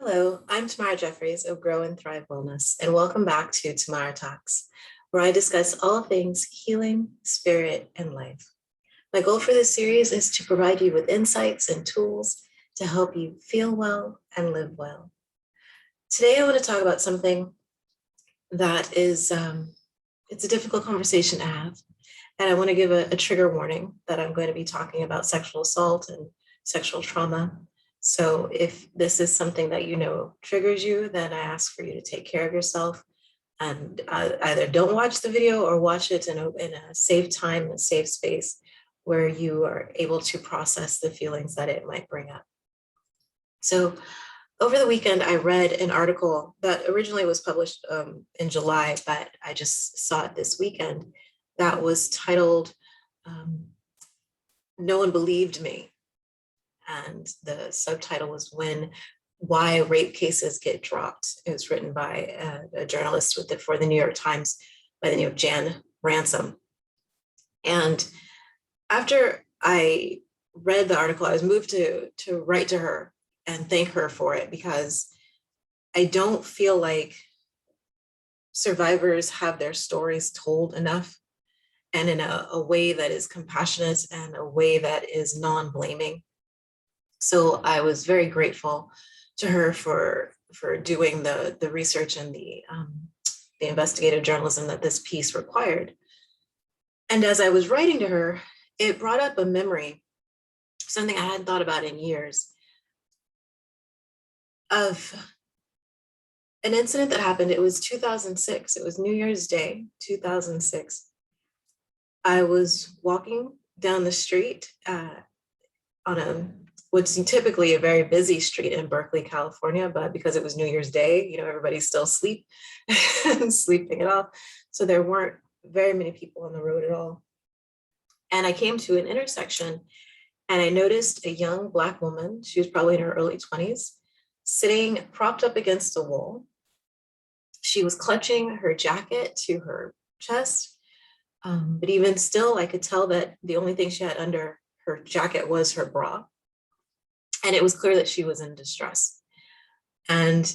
Hello, I'm Tamara Jeffries of Grow and Thrive Wellness, and welcome back to Tamara Talks, where I discuss all things healing, spirit, and life. My goal for this series is to provide you with insights and tools to help you feel well and live well. Today, I want to talk about something that is it's a difficult conversation to have, and I want to give a trigger warning that I'm going to be talking about sexual assault and sexual trauma. So if this is something that you know triggers you, then I ask for you to take care of yourself and either don't watch the video or watch it in a safe time, a safe space where you are able to process the feelings that it might bring up. So over the weekend, I read an article that originally was published in July, but I just saw it this weekend that was titled, No One Believed Me. And the subtitle was Why Rape Cases Get Dropped. It was written by a journalist for the New York Times by the name of Jan Ransom. And after I read the article, I was moved to write to her and thank her for it, because I don't feel like survivors have their stories told enough, and in a way that is compassionate and a way that is non-blaming. So I was very grateful to her for doing the research and the investigative journalism that this piece required. And as I was writing to her, it brought up a memory, something I hadn't thought about in years, of an incident that happened. It was 2006. It was New Year's Day, 2006. I was walking down the street on what's typically a very busy street in Berkeley, California, but because it was New Year's Day, everybody's still sleeping it off. So there weren't very many people on the road at all. And I came to an intersection and I noticed a young Black woman. She was probably in her early 20s, sitting propped up against a wall. She was clutching her jacket to her chest. But even still, I could tell that the only thing she had under her jacket was her bra. And it was clear that she was in distress. And,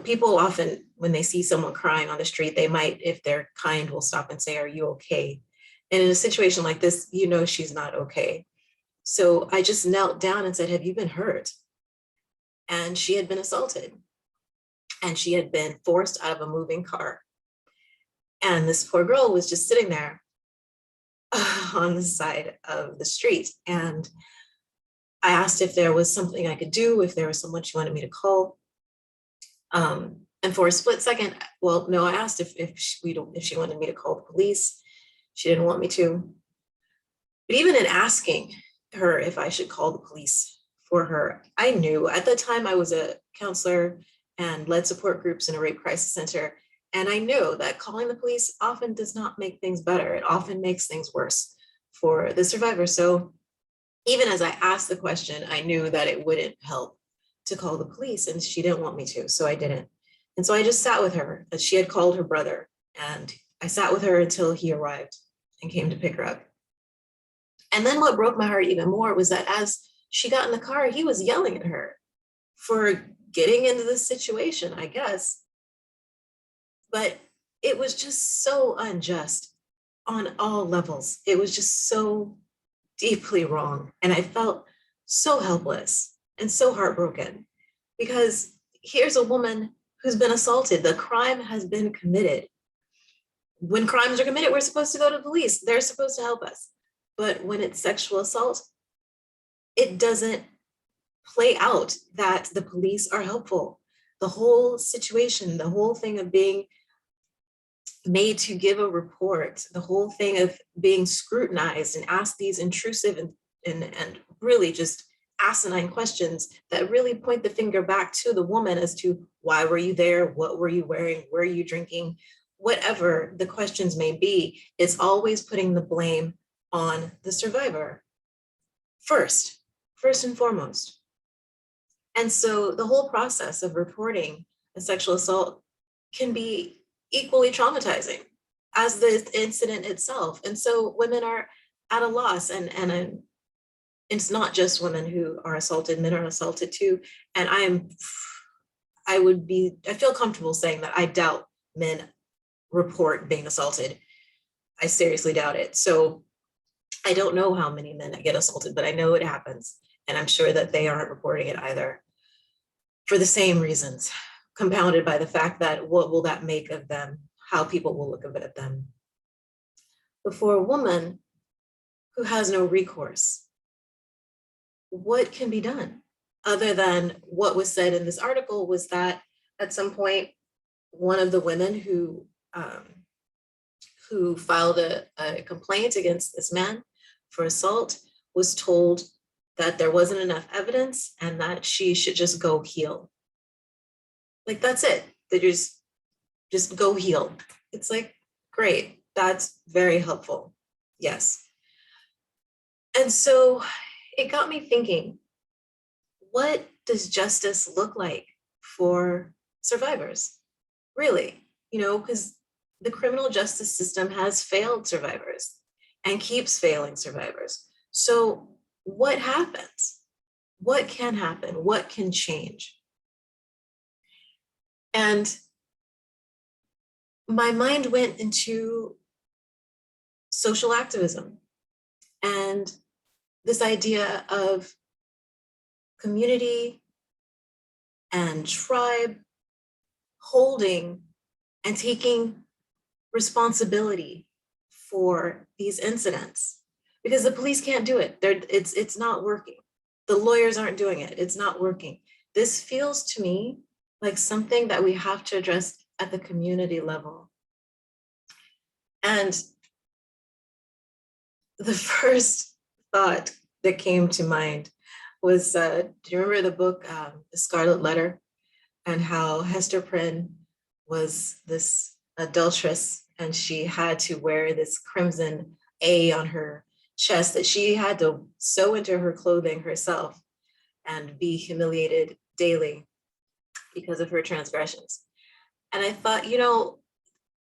people often, when they see someone crying on the street, they might, if they're kind, will stop and say, "Are you okay?" And in a situation like this, she's not okay. So I just knelt down and said, "Have you been hurt?" And she had been assaulted. And she had been forced out of a moving car. And this poor girl was just sitting there on the side of the street. And I asked if there was something I could do, if there was someone she wanted me to call. And for a split second, well, no, I asked if she wanted me to call the police. She didn't want me to. But even in asking her if I should call the police for her, I knew at the time I was a counselor and led support groups in a rape crisis center. And I knew that calling the police often does not make things better. It often makes things worse for the survivor. So even as I asked the question, I knew that it wouldn't help to call the police, and she didn't want me to, so I didn't. And so I just sat with her. She had called her brother, and I sat with her until he arrived and came to pick her up. And then what broke my heart even more was that as she got in the car, he was yelling at her for getting into this situation, I guess. But it was just so unjust on all levels. It was just so deeply wrong. And I felt so helpless and so heartbroken, because here's a woman who's been assaulted. The crime has been committed. When crimes are committed, we're supposed to go to the police. They're supposed to help us. But when it's sexual assault, it doesn't play out that the police are helpful. The whole situation, the whole thing of being made to give a report, the whole thing of being scrutinized and asked these intrusive and really just asinine questions that really point the finger back to the woman as to why were you there, what were you wearing, were you drinking, whatever the questions may be, it's always putting the blame on the survivor first and foremost. And so the whole process of reporting a sexual assault can be equally traumatizing as the incident itself. And so women are at a loss, and It's not just women who are assaulted, men are assaulted too. And I feel comfortable saying that I doubt men report being assaulted. I seriously doubt it. So I don't know how many men get assaulted, but I know it happens. And I'm sure that they aren't reporting it either for the same reasons, compounded by the fact that what will that make of them? How people will look at them. But for a woman who has no recourse, what can be done? Other than what was said in this article was that at some point, one of the women who filed a complaint against this man for assault was told that there wasn't enough evidence and that she should just go heal. Like, that's it. They just go heal. It's like, great. That's very helpful. Yes. And so it got me thinking, what does justice look like for survivors? Really, because the criminal justice system has failed survivors and keeps failing survivors. So what happens? What can happen? What can change? And my mind went into social activism and this idea of community and tribe holding and taking responsibility for these incidents, because the police can't do it. It's not working. The lawyers aren't doing it. It's not working. This feels to me like something that we have to address at the community level. And the first thought that came to mind was, do you remember the book, The Scarlet Letter, and how Hester Prynne was this adulteress and she had to wear this crimson A on her chest that she had to sew into her clothing herself and be humiliated daily because of her transgressions. And I thought,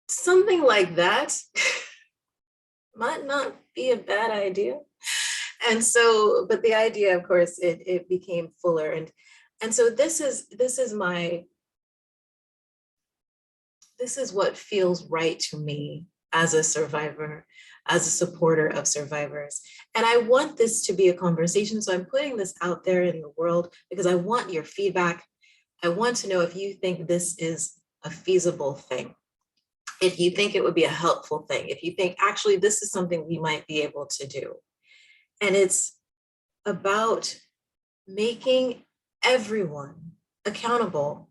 something like that might not be a bad idea. And so, but the idea, of course, it became fuller. And so this is what feels right to me as a survivor, as a supporter of survivors. And I want this to be a conversation. So I'm putting this out there in the world because I want your feedback. I want to know if you think this is a feasible thing, if you think it would be a helpful thing, if you think actually this is something we might be able to do. And it's about making everyone accountable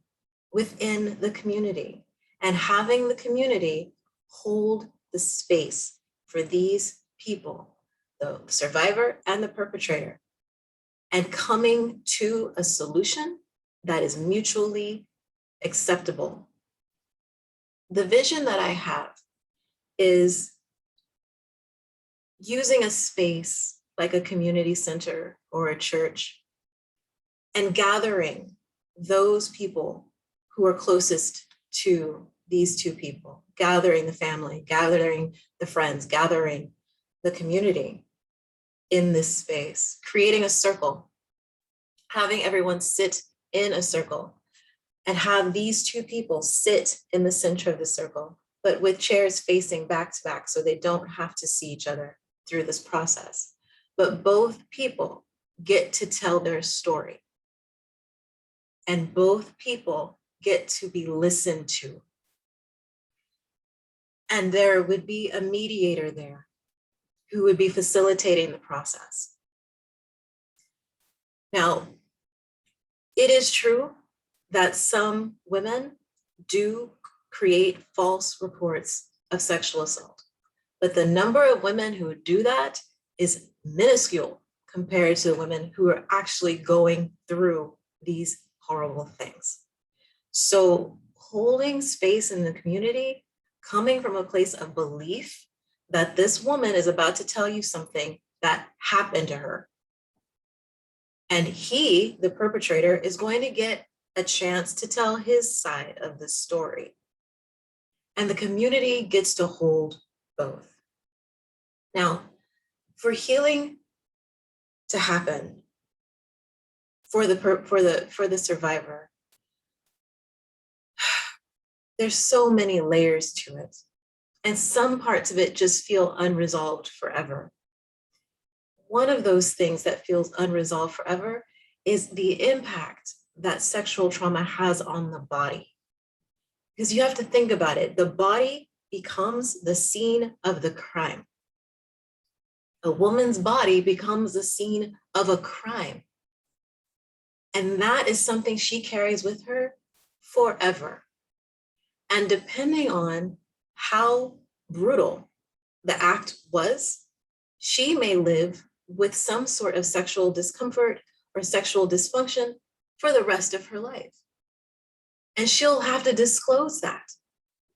within the community and having the community hold the space for these people, the survivor and the perpetrator, and coming to a solution that is mutually acceptable. The vision that I have is using a space like a community center or a church and gathering those people who are closest to these two people, gathering the family, gathering the friends, gathering the community in this space, creating a circle, having everyone sit in a circle and have these two people sit in the center of the circle, but with chairs facing back to back so they don't have to see each other through this process. But both people get to tell their story. And both people get to be listened to. And there would be a mediator there who would be facilitating the process. Now, it is true that some women do create false reports of sexual assault, but the number of women who do that is minuscule compared to the women who are actually going through these horrible things. So holding space in the community, coming from a place of belief that this woman is about to tell you something that happened to her. And he, the perpetrator, is going to get a chance to tell his side of the story. And the community gets to hold both. Now, for healing to happen for the survivor, there's so many layers to it. And some parts of it just feel unresolved forever. One of those things that feels unresolved forever is the impact that sexual trauma has on the body. Because you have to think about it, the body becomes the scene of the crime. A woman's body becomes the scene of a crime. And that is something she carries with her forever. And depending on how brutal the act was, she may live with some sort of sexual discomfort or sexual dysfunction for the rest of her life. And she'll have to disclose that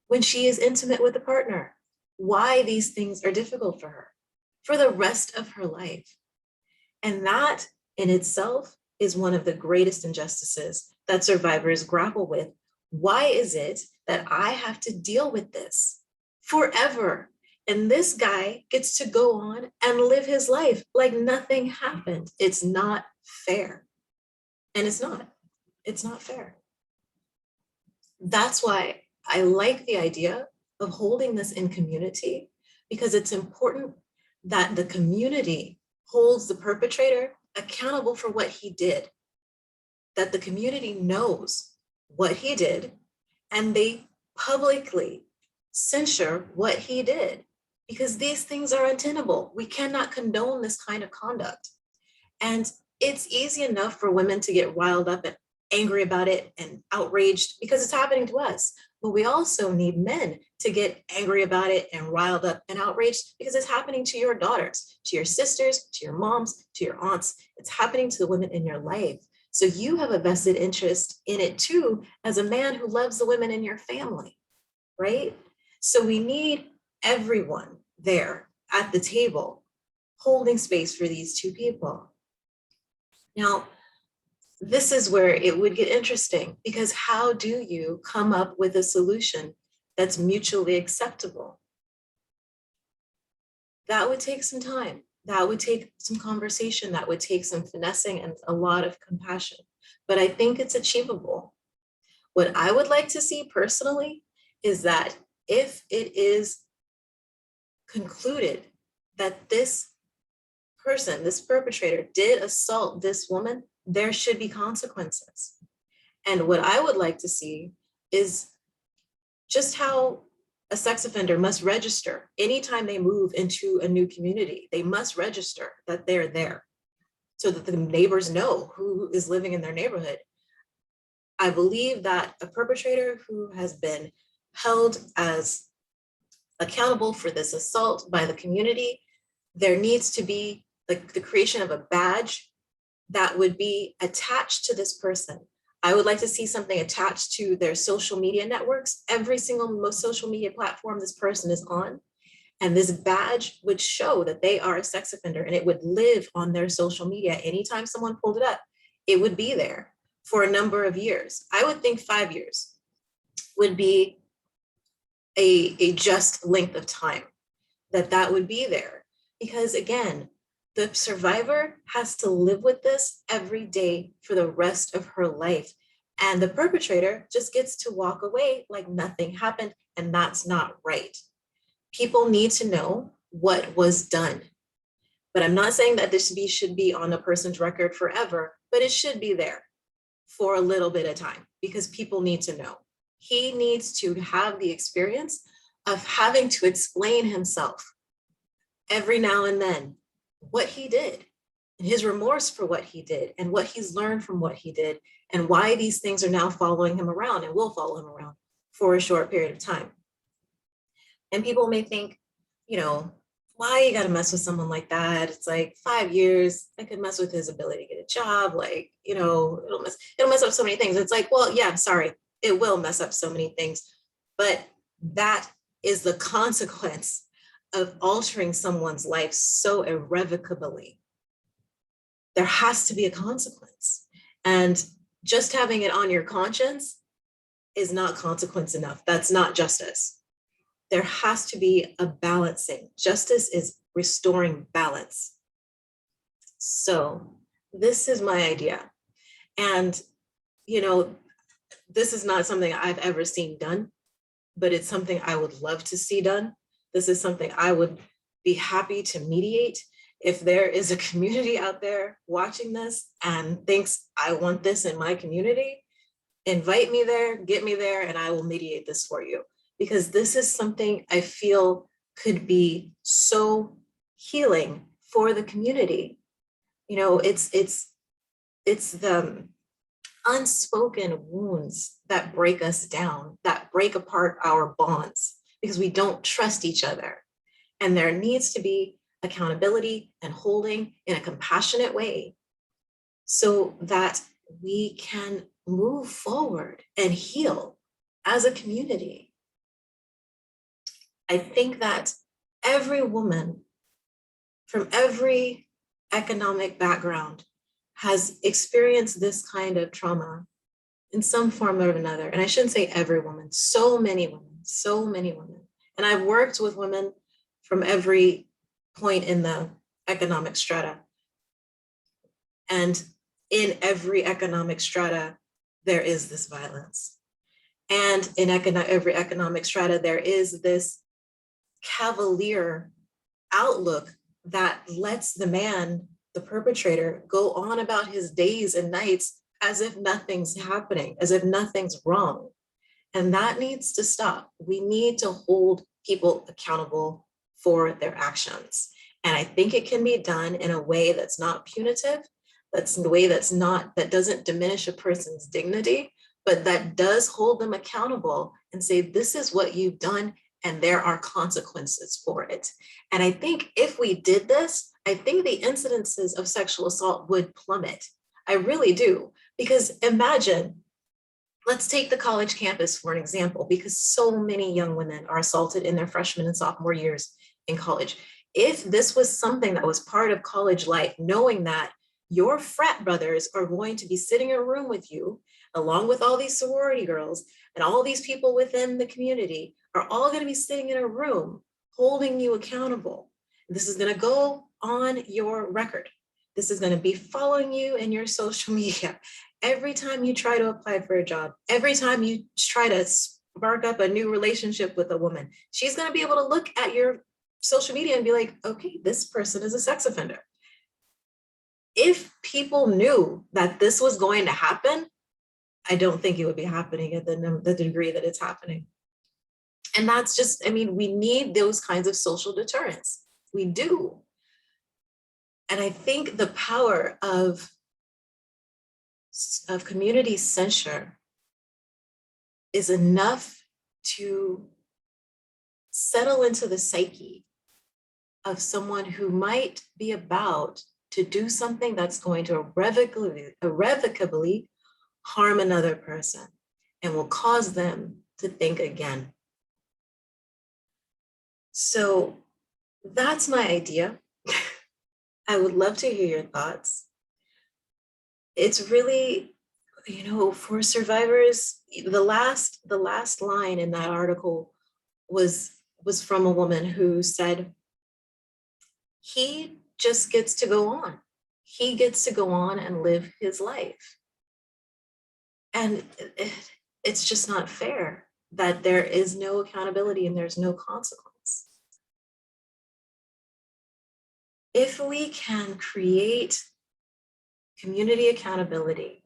when she is intimate with a partner, why these things are difficult for her for the rest of her life. And that in itself is one of the greatest injustices that survivors grapple with. Why is it that I have to deal with this forever? And this guy gets to go on and live his life like nothing happened. It's not fair. And it's not fair. That's why I like the idea of holding this in community, because it's important that the community holds the perpetrator accountable for what he did, that the community knows what he did, and they publicly censure what he did, because these things are untenable. We cannot condone this kind of conduct. And it's easy enough for women to get riled up and angry about it and outraged because it's happening to us. But we also need men to get angry about it and riled up and outraged because it's happening to your daughters, to your sisters, to your moms, to your aunts. It's happening to the women in your life. So you have a vested interest in it too, as a man who loves the women in your family, right? So we need everyone there at the table holding space for these two people. Now, this is where it would get interesting, because how do you come up with a solution that's mutually acceptable? That would take some time. That would take some conversation. That would take some finessing and a lot of compassion. But I think it's achievable. What I would like to see personally is that if it is concluded that this person, this perpetrator, did assault this woman, there should be consequences. And what I would like to see is just how a sex offender must register anytime they move into a new community. They must register that they're there so that the neighbors know who is living in their neighborhood. I believe that a perpetrator who has been held as accountable for this assault by the community, there needs to be the creation of a badge that would be attached to this person. I would like to see something attached to their social media networks, every single most social media platform this person is on. And this badge would show that they are a sex offender, and it would live on their social media. Anytime someone pulled it up, it would be there for a number of years. I would think 5 years would be a just length of time that would be there. Because again, the survivor has to live with this every day for the rest of her life. And the perpetrator just gets to walk away like nothing happened. And that's not right. People need to know what was done. But I'm not saying that this should be on a person's record forever, but it should be there for a little bit of time, because people need to know. He needs to have the experience of having to explain himself every now and then what he did and his remorse for what he did and what he's learned from what he did and why these things are now following him around and will follow him around for a short period of time. And people may think, why you got to mess with someone like that? It's like 5 years, I could mess with his ability to get a job. Like, it'll mess up so many things. It's like, well, yeah, sorry, it will mess up so many things, but that is the consequence of altering someone's life so irrevocably. There has to be a consequence. And just having it on your conscience is not consequence enough. That's not justice. There has to be a balancing. Justice is restoring balance. So this is my idea. And, you know, this is not something I've ever seen done, but it's something I would love to see done. This is something I would be happy to mediate. If there is a community out there watching this and thinks, I want this in my community, invite me there, get me there, and I will mediate this for you. Because this is something I feel could be so healing for the community. You know, it's the unspoken wounds that break us down, that break apart our bonds because we don't trust each other. And there needs to be accountability and holding in a compassionate way so that we can move forward and heal as a community. I think that every woman from every economic background has experienced this kind of trauma in some form or another. And I shouldn't say every woman, so many women, so many women. And I've worked with women from every point in the economic strata. And in every economic strata, there is this violence. And in every economic strata, there is this cavalier outlook that lets the man, the perpetrator, go on about his days and nights as if nothing's happening, as if nothing's wrong. And that needs to stop. We need to hold people accountable for their actions. And I think it can be done in a way that's not punitive, that's the way that doesn't diminish a person's dignity, but that does hold them accountable and say, this is what you've done and there are consequences for it. And I think if we did this, I think the incidences of sexual assault would plummet. I really do. Because imagine, let's take the college campus for an example, because so many young women are assaulted in their freshman and sophomore years in college. If this was something that was part of college life, knowing that your frat brothers are going to be sitting in a room with you, along with all these sorority girls and all these people within the community, are all going to be sitting in a room holding you accountable. This is going to go on your record. This is going to be following you in your social media. Every time you try to apply for a job, every time you try to spark up a new relationship with a woman, she's going to be able to look at your social media and be like, okay, this person is a sex offender. If people knew that this was going to happen, I don't think it would be happening at the degree that it's happening. And that's just, I mean, we need those kinds of social deterrents. We do. And I think the power of community censure is enough to settle into the psyche of someone who might be about to do something that's going to irrevocably harm another person and will cause them to think again. So that's my idea. I would love to hear your thoughts. It's really, you know, for survivors, the last line in that article was from a woman who said, he just gets to go on. He gets to go on and live his life. And it's just not fair that there is no accountability and there's no consequence. If we can create community accountability,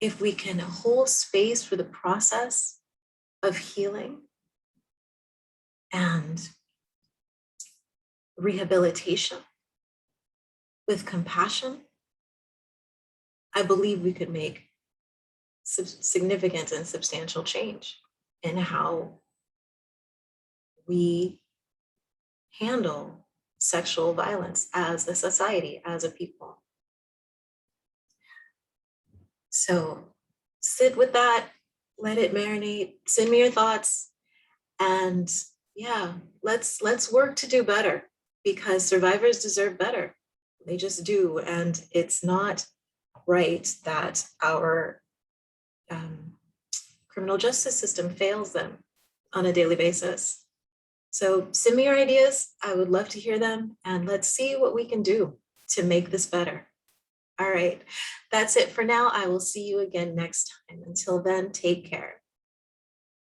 if we can hold space for the process of healing and rehabilitation with compassion, I believe we could make significant and substantial change in how we handle sexual violence as a society, as a people. So sit with that, let it marinate, send me your thoughts, and yeah, let's work to do better, because survivors deserve better. They just do. And it's not right that our criminal justice system fails them on a daily basis. So send me your ideas. I would love to hear them, and let's see what we can do to make this better. All right, that's it for now. I will see you again next time. Until then, take care.